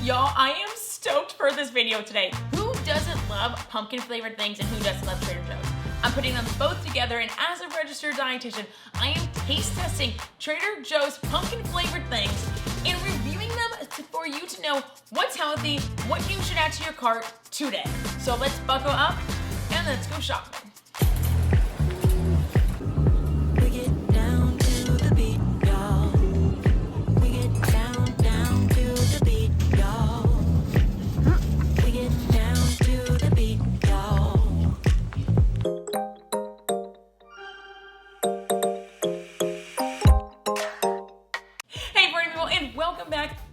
Y'all, I am stoked for this video today. Who doesn't love pumpkin flavored things and who doesn't love Trader Joe's? I'm putting them both together, and as a registered dietitian, I am taste testing Trader Joe's pumpkin flavored things and reviewing them for you to know what's healthy, what you should add to your cart today. So let's buckle up and let's go shopping.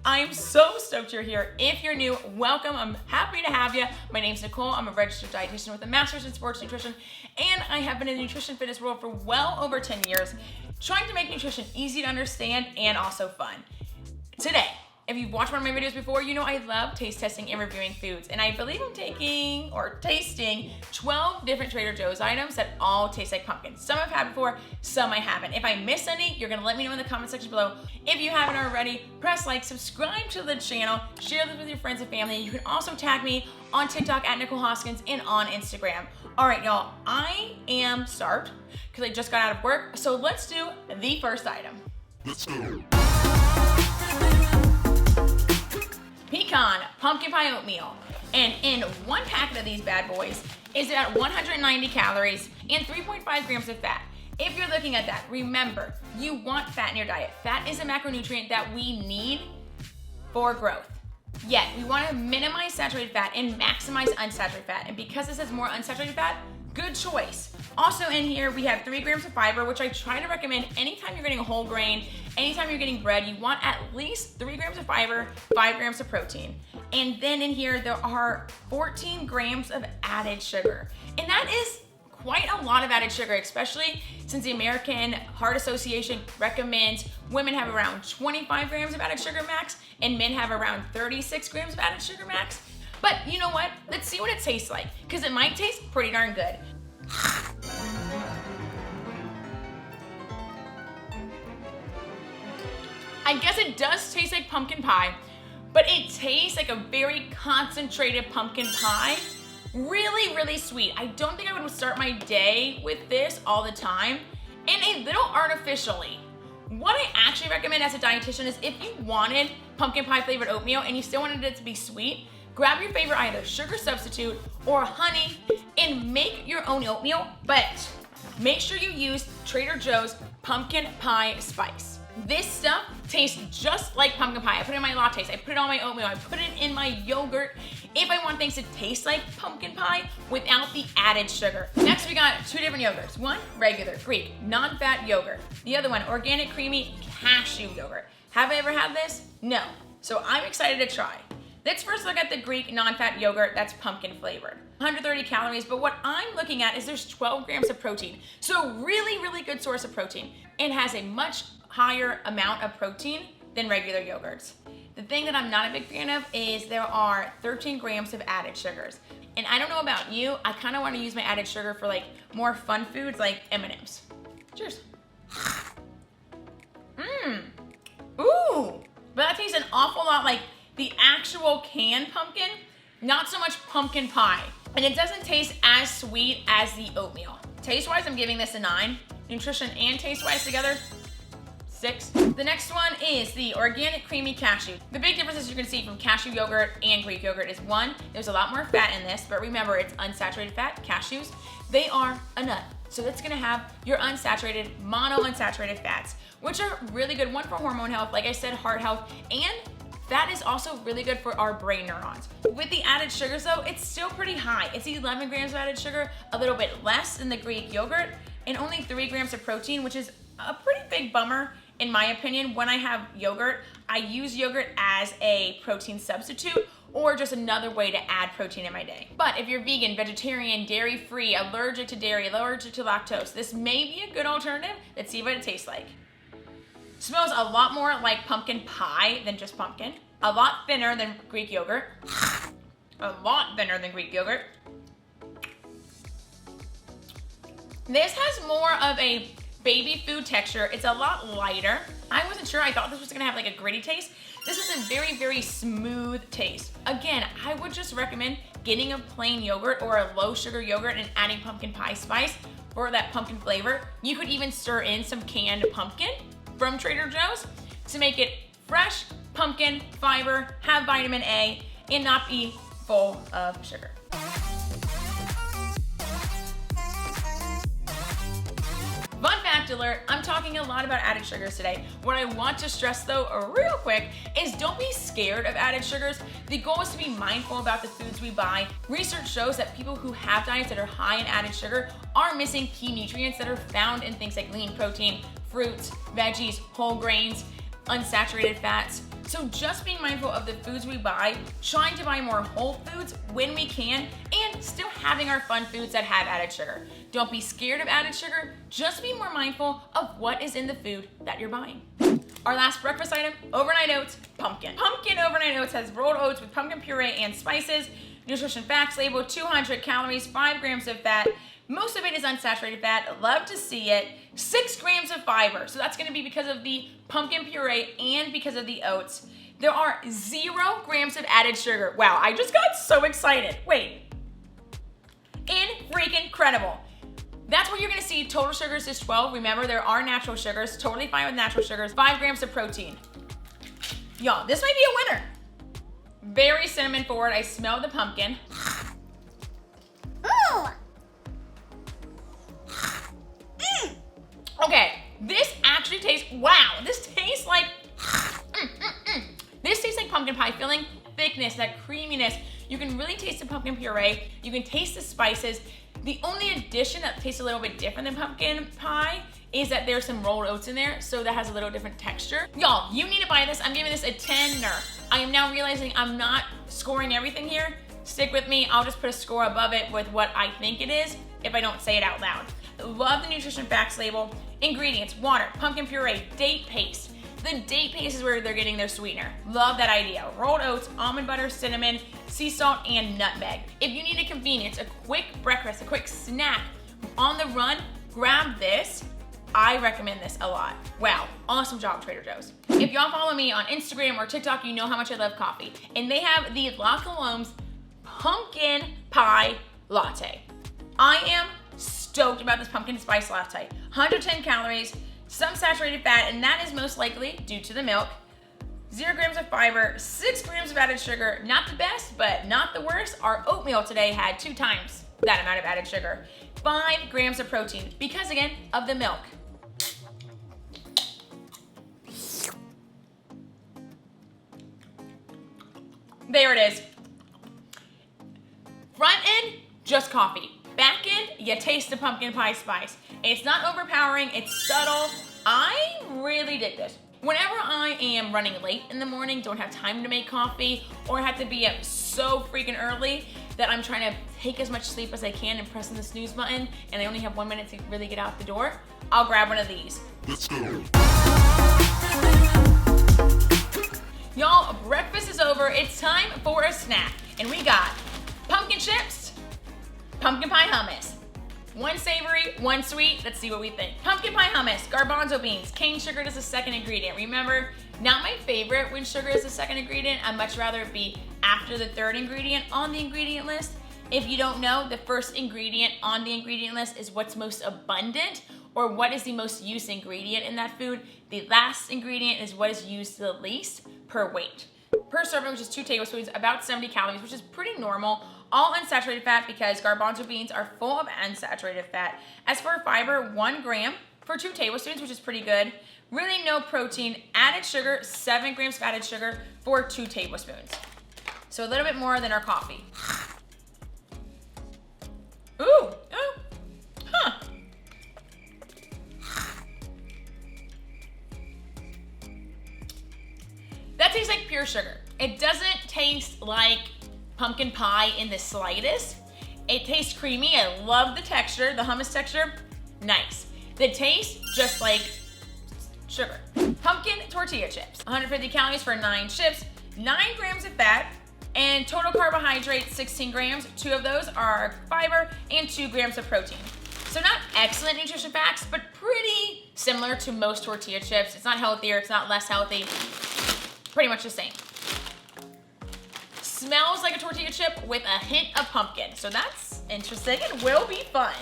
I'm so stoked you're here. If you're new, welcome. I'm happy to have you. My name's Nicole. I'm a registered dietitian with a master's in sports nutrition, and I have been in the nutrition fitness world for well over 10 years, trying to make nutrition easy to understand and also fun. Today, if you've watched one of my videos before, you know I love taste testing and reviewing foods, and I believe I'm tasting 12 different Trader Joe's items that all taste like pumpkin. Some I've had before, some I haven't. If I miss any, you're gonna let me know in the comment section below. If you haven't already, press like, subscribe to the channel, share this with your friends and family. You can also tag me on TikTok at Nicole Hoskins and on Instagram. All right, y'all, I am starved because I just got out of work, so let's do the first item. Let's go. Pecan pumpkin pie oatmeal. And in one packet of these bad boys is at 190 calories and 3.5 grams of fat. If you're looking at that, remember, you want fat in your diet. Fat is a macronutrient that we need for growth. Yet, we want to minimize saturated fat and maximize unsaturated fat. And because this has more unsaturated fat, good choice. Also in here, we have 3 grams of fiber, which I try to recommend anytime you're getting a whole grain, anytime you're getting bread, you want at least 3 grams of fiber, 5 grams of protein. And then in here, there are 14 grams of added sugar. And that is quite a lot of added sugar, especially since the American Heart Association recommends women have around 25 grams of added sugar max and men have around 36 grams of added sugar max. But you know what? Let's see what it tastes like, because it might taste pretty darn good. I guess it does taste like pumpkin pie, but it tastes like a very concentrated pumpkin pie. Really, really sweet. I don't think I would start my day with this all the time, and a little artificially. What I actually recommend as a dietitian is if you wanted pumpkin pie flavored oatmeal and you still wanted it to be sweet, grab your favorite either sugar substitute or honey and make your own oatmeal, but make sure you use Trader Joe's pumpkin pie spice. This stuff tastes just like pumpkin pie. I put it in my lattes, I put it on my oatmeal, I put it in my yogurt if I want things to taste like pumpkin pie without the added sugar. Next, we got 2 different yogurts. One, regular Greek non-fat yogurt. The other one, organic creamy cashew yogurt. Have I ever had this? No. So I'm excited to try. Let's first look at the Greek non-fat yogurt that's pumpkin flavored. 130 calories, but what I'm looking at is there's 12 grams of protein. So really, really good source of protein, and has a much higher amount of protein than regular yogurts. The thing that I'm not a big fan of is there are 13 grams of added sugars. And I don't know about you, I kind of want to use my added sugar for like more fun foods like M&Ms. Cheers. Ooh, but that tastes an awful lot like the actual canned pumpkin, not so much pumpkin pie. And it doesn't taste as sweet as the oatmeal. Taste-wise, I'm giving this a 9. Nutrition and taste-wise together, 6. The next one is the organic creamy cashew. The big differences you can see from cashew yogurt and Greek yogurt is, one, there's a lot more fat in this, but remember it's unsaturated fat. Cashews, they are a nut. So that's gonna have your unsaturated, monounsaturated fats, which are really good. One for hormone health, like I said, heart health, and that is also really good for our brain neurons. With the added sugars though, it's still pretty high. It's 11 grams of added sugar, a little bit less than the Greek yogurt, and only 3 grams of protein, which is a pretty big bummer in my opinion. When I have yogurt, I use yogurt as a protein substitute or just another way to add protein in my day. But if you're vegan, vegetarian, dairy-free, allergic to dairy, allergic to lactose, this may be a good alternative. Let's see what it tastes like. Smells a lot more like pumpkin pie than just pumpkin. A lot thinner than Greek yogurt. A lot thinner than Greek yogurt. This has more of a baby food texture. It's a lot lighter. I wasn't sure. I thought this was gonna have like a gritty taste. This is a very, very smooth taste. Again, I would just recommend getting a plain yogurt or a low sugar yogurt and adding pumpkin pie spice for that pumpkin flavor. You could even stir in some canned pumpkin from Trader Joe's to make it fresh pumpkin, fiber, have vitamin A, and not be full of sugar. Fun fact alert, I'm talking a lot about added sugars today. What I want to stress though, real quick, is don't be scared of added sugars. The goal is to be mindful about the foods we buy. Research shows that people who have diets that are high in added sugar are missing key nutrients that are found in things like lean protein, fruits, veggies, whole grains, unsaturated fats. So just being mindful of the foods we buy, trying to buy more whole foods when we can, and still having our fun foods that have added sugar. Don't be scared of added sugar, just be more mindful of what is in the food that you're buying. Our last breakfast item, overnight oats, pumpkin. Pumpkin overnight oats has rolled oats with pumpkin puree and spices. Nutrition facts label, 200 calories, 5 grams of fat. Most of it is unsaturated fat, love to see it. 6 grams of fiber, so that's gonna be because of the pumpkin puree and because of the oats. There are 0 grams of added sugar. Wow, I just got so excited. Wait, freaking incredible. That's what you're gonna see. Total sugars is 12. Remember, there are natural sugars, totally fine with natural sugars. 5 grams of protein. Y'all, this might be a winner. Very cinnamon forward, I smell the pumpkin. Ooh. Okay, this actually tastes, wow, this tastes like, This tastes like pumpkin pie filling, thickness, that creaminess. You can really taste the pumpkin puree. You can taste the spices. The only addition that tastes a little bit different than pumpkin pie is that there's some rolled oats in there, so that has a little different texture. Y'all, you need to buy this. I'm giving this a 10-er. I am now realizing I'm not scoring everything here. Stick with me. I'll just put a score above it with what I think it is if I don't say it out loud. Love the nutrition facts label. Ingredients, water, pumpkin puree, date paste. The date paste is where they're getting their sweetener. Love that idea. Rolled oats, almond butter, cinnamon, sea salt, and nutmeg. If you need a convenience, a quick breakfast, a quick snack on the run, grab this. I recommend this a lot. Wow, awesome job, Trader Joe's. If y'all follow me on Instagram or TikTok, you know how much I love coffee. And they have the La Colombe's pumpkin pie latte. I am stoked about this pumpkin spice latte. 110 calories, some saturated fat, and that is most likely due to the milk. 0 grams of fiber, 6 grams of added sugar. Not the best, but not the worst. Our oatmeal today had 2 times that amount of added sugar. 5 grams of protein, because again, of the milk. There it is. Front end, just coffee. Back end, you taste the pumpkin pie spice. It's not overpowering, it's subtle. I really dig this. Whenever I am running late in the morning, don't have time to make coffee, or have to be up so freaking early that I'm trying to take as much sleep as I can and pressing the snooze button, and I only have 1 minute to really get out the door, I'll grab one of these. Let's go. Y'all, breakfast is over. It's time for a snack. And we got pumpkin chips, pumpkin pie hummus. 1 savory, 1 sweet. Let's see what we think. Pumpkin pie hummus, garbanzo beans, cane sugar is the second ingredient. Remember, not my favorite when sugar is the second ingredient. I'd much rather it be after the 3rd ingredient on the ingredient list. If you don't know, the first ingredient on the ingredient list is what's most abundant, or what is the most used ingredient in that food. The last ingredient is what is used the least per weight. Per serving, which is 2 tablespoons, about 70 calories, which is pretty normal. All unsaturated fat because garbanzo beans are full of unsaturated fat. As for fiber, 1 gram for 2 tablespoons, which is pretty good. Really no protein. Added sugar, 7 grams of added sugar for 2 tablespoons. So a little bit more than our coffee. Ooh, oh, huh. That tastes like pure sugar. It doesn't taste like pumpkin pie in the slightest. It tastes creamy. I love the texture, the hummus texture. Nice. The taste, just like sugar. Pumpkin tortilla chips. 150 calories for 9 chips, 9 grams of fat, and total carbohydrates, 16 grams. 2 of those are fiber and 2 grams of protein. So not excellent nutrition facts, but pretty similar to most tortilla chips. It's not healthier, it's not less healthy, pretty much the same. Smells like a tortilla chip with a hint of pumpkin. So that's interesting and will be fun.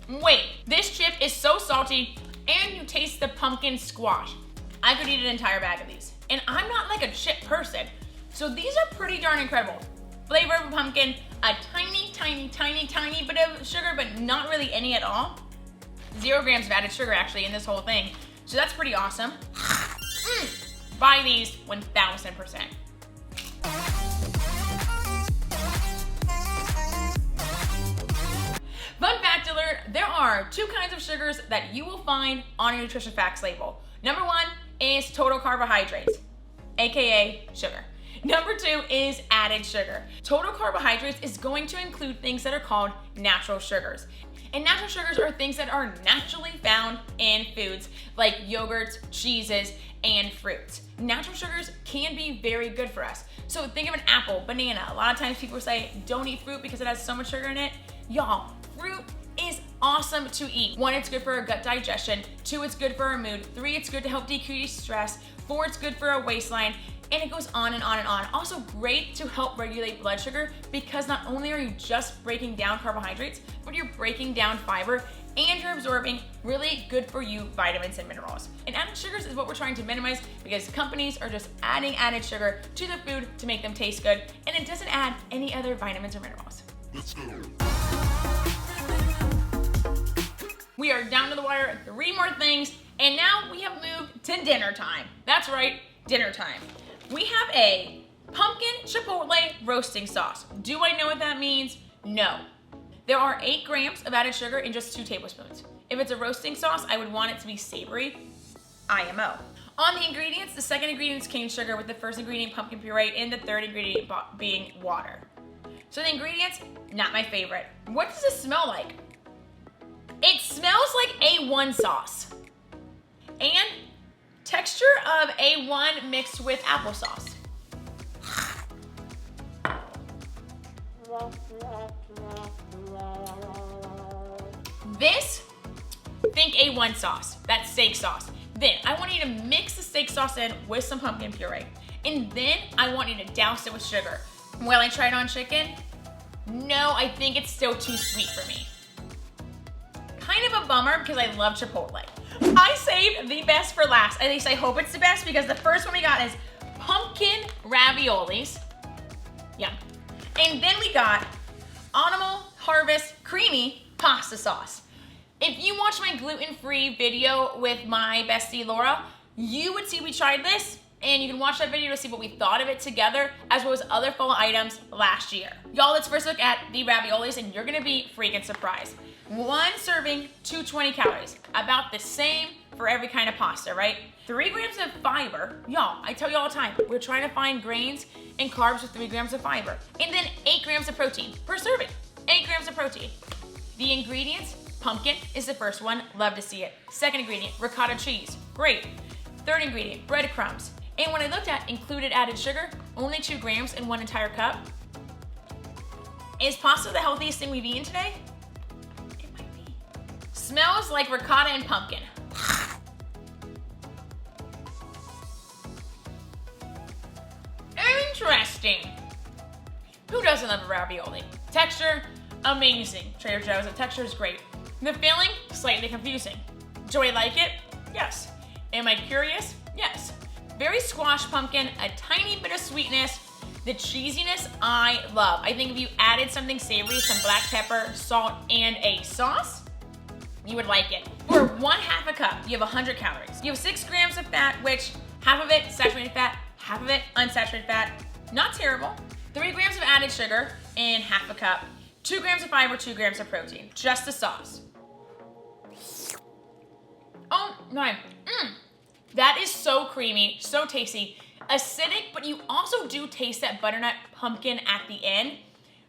Wait, this chip is so salty and you taste the pumpkin squash. I could eat an entire bag of these. And I'm not like a chip person. So these are pretty darn incredible. Flavor of pumpkin, a tiny bit of sugar, but not really any at all. 0 grams of added sugar actually in this whole thing. So that's pretty awesome. Buy these 1000%. Fun fact alert, there are 2 kinds of sugars that you will find on a nutrition facts label. Number 1 is total carbohydrates, AKA sugar. Number 2 is added sugar. Total carbohydrates is going to include things that are called natural sugars. And natural sugars are things that are naturally found in foods like yogurts, cheeses, and fruits. Natural sugars can be very good for us. So think of an apple, banana. A lot of times people say, don't eat fruit because it has so much sugar in it. Y'all, fruit is awesome to eat. 1, it's good for our gut digestion. 2, it's good for our mood. 3, it's good to help decrease stress. 4, it's good for our waistline. And it goes on and on and on. Also great to help regulate blood sugar because not only are you just breaking down carbohydrates, but you're breaking down fiber and you're absorbing really good for you vitamins and minerals. And added sugars is what we're trying to minimize because companies are just adding added sugar to the food to make them taste good, and it doesn't add any other vitamins or minerals. Let's go. We are down to the wire, 3 more things, and now we have moved to dinner time. That's right, dinner time. We have a pumpkin chipotle roasting sauce. Do I know what that means? No. There are 8 grams of added sugar in just 2 tablespoons. If it's a roasting sauce, I would want it to be savory. IMO. On the ingredients, the second ingredient is cane sugar with the first ingredient pumpkin puree and the third ingredient being water. So the ingredients, not my favorite. What does this smell like? It smells like A1 sauce. And texture of A1 mixed with applesauce. This, think A1 sauce, that's steak sauce. Then I want you to mix the steak sauce in with some pumpkin puree. And then I want you to douse it with sugar. Will I try it on chicken? No, I think it's still too sweet for me. Kind of a bummer because I love Chipotle. I saved the best for last. At least I hope it's the best because the first one we got is pumpkin raviolis. Yum. And then we got Animal Harvest creamy pasta sauce. If you watch my gluten-free video with my bestie Laura, you would see we tried this, and you can watch that video to see what we thought of it together, as well as other fall items last year. Y'all, let's first look at the raviolis, and you're gonna be freaking surprised. 1 serving, 220 calories. About the same for every kind of pasta, right? 3 grams of fiber. Y'all, I tell you all the time, we're trying to find grains and carbs with 3 grams of fiber. And then 8 grams of protein per serving. 8 grams of protein. The ingredients, pumpkin is the first one, love to see it. Second ingredient, ricotta cheese, great. Third ingredient, breadcrumbs. And when I looked at included added sugar, only 2 grams in 1 entire cup. Is pasta the healthiest thing we've eaten today? It might be. Smells like ricotta and pumpkin. Interesting. Who doesn't love a ravioli? Texture, amazing. Trader Joe's, the texture is great. The filling, slightly confusing. Do I like it? Yes. Am I curious? Yes. Very squashed pumpkin, a tiny bit of sweetness. The cheesiness I love. I think if you added something savory, some black pepper, salt, and a sauce, you would like it. For 1/2 a cup, you have 100 calories. You have 6 grams of fat, which half of it saturated fat, half of it unsaturated fat. Not terrible. 3 grams of added sugar in 1/2 a cup. 2 grams of fiber, 2 grams of protein. Just the sauce. Oh my, that is so creamy, so tasty. Acidic, but you also do taste that butternut pumpkin at the end.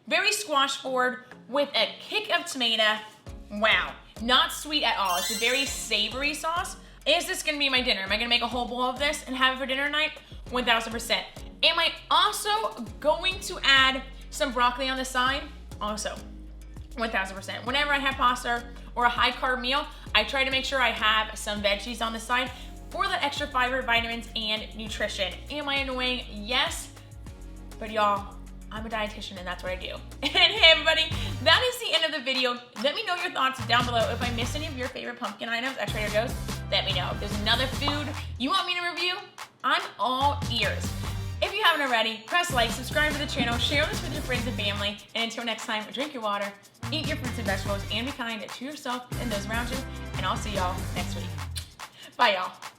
Very squash forward with a kick of tomato. Wow, not sweet at all. It's a very savory sauce. Is this gonna be my dinner? Am I gonna make a whole bowl of this and have it for dinner tonight? 1000%. Am I also going to add some broccoli on the side? Also, 1000%. Whenever I have pasta or a high carb meal, I try to make sure I have some veggies on the side for the extra fiber, vitamins, and nutrition. Am I annoying? Yes. But y'all, I'm a dietitian and that's what I do. And hey everybody, that is the end of the video. Let me know your thoughts down below. If I missed any of your favorite pumpkin items at Trader Joe's, let me know. If there's another food you want me to review, I'm all ears. If you haven't already, press like, subscribe to the channel, share this with your friends and family, and until next time, drink your water, eat your fruits and vegetables, and be kind to yourself and those around you, and I'll see y'all next week. Bye y'all.